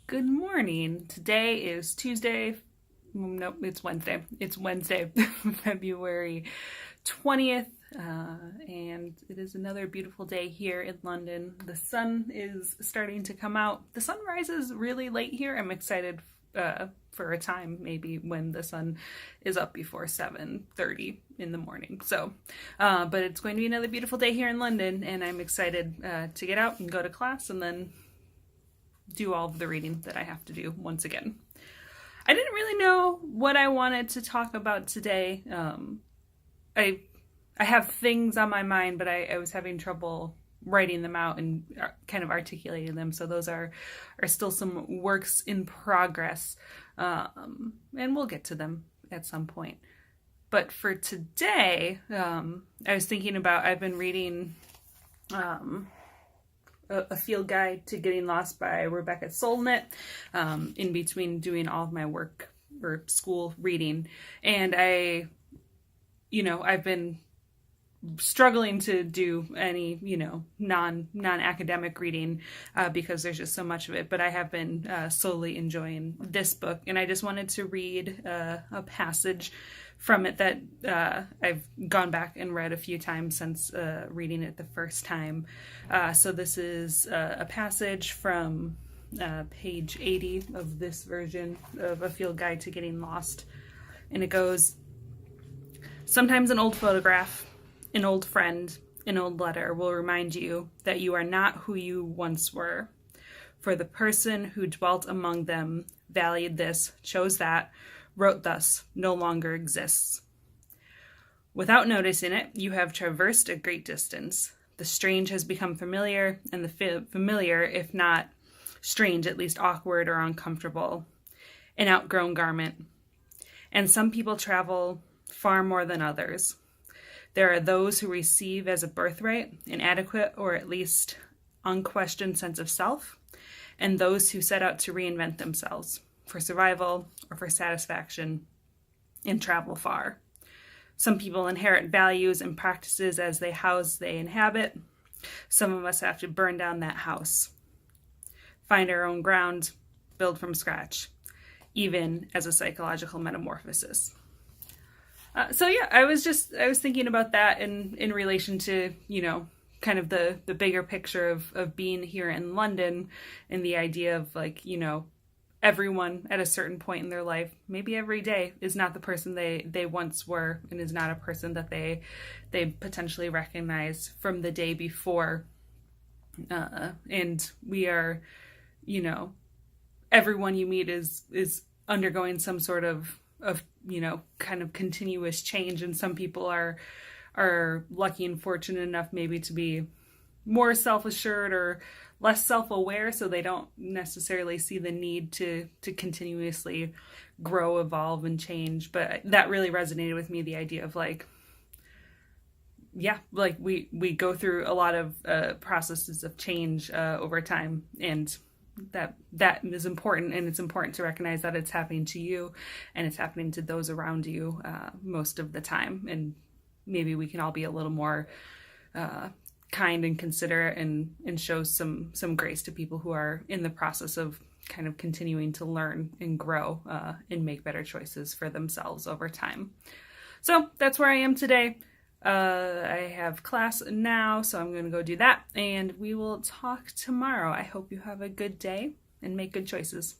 Good morning. Today is Tuesday. Nope, it's Wednesday. It's Wednesday, February 20th, and it is another beautiful day here in London. The sun is starting to come out. The sun rises really late here. I'm excited for a time maybe when the sun is up before 7:30 in the morning. But it's going to be another beautiful day here in London, and I'm excited to get out and go to class and then do all of the reading that I have to do once again. I didn't really know what I wanted to talk about today. I have things on my mind, but I was having trouble writing them out and kind of articulating them. So those are still some works in progress, and we'll get to them at some point. But for today, I was thinking about, I've been reading A Field Guide to Getting Lost by Rebecca Solnit, in between doing all of my work or school reading. And I've been struggling to do any, non-academic reading because there's just so much of it. But I have been slowly enjoying this book, and I just wanted to read a passage from it that I've gone back and read a few times since reading it the first time. So this is a passage from page 80 of this version of A Field Guide to Getting Lost. And it goes, "Sometimes an old photograph, an old friend, an old letter will remind you that you are not who you once were. For the person who dwelt among them, valued this, chose that, wrote thus, no longer exists. Without noticing it, you have traversed a great distance. The strange has become familiar, and the familiar, if not strange, at least awkward or uncomfortable, an outgrown garment. And some people travel far more than others. There are those who receive as a birthright an adequate or at least unquestioned sense of self, and those who set out to reinvent themselves for survival or for satisfaction and travel far. Some people inherit values and practices as the house they inhabit. Some of us have to burn down that house, find our own ground, build from scratch, even as a psychological metamorphosis." I was thinking about that in relation to, kind of the bigger picture of being here in London, and the idea of everyone at a certain point in their life, maybe every day, is not the person they once were, and is not a person that they potentially recognize from the day before. And we are, everyone you meet is undergoing some sort of kind of continuous change, and some people are lucky and fortunate enough maybe to be more self-assured or less self-aware, so they don't necessarily see the need to continuously grow, evolve, and change. But that really resonated with me, the idea of we go through a lot of processes of change over time, and that is important, and it's important to recognize that it's happening to you and it's happening to those around you most of the time. And maybe we can all be a little more kind and considerate, and show some grace to people who are in the process of kind of continuing to learn and grow and make better choices for themselves over time. So that's where I am today. I have class now, so I'm going to go do that, and we will talk tomorrow. I hope you have a good day and make good choices.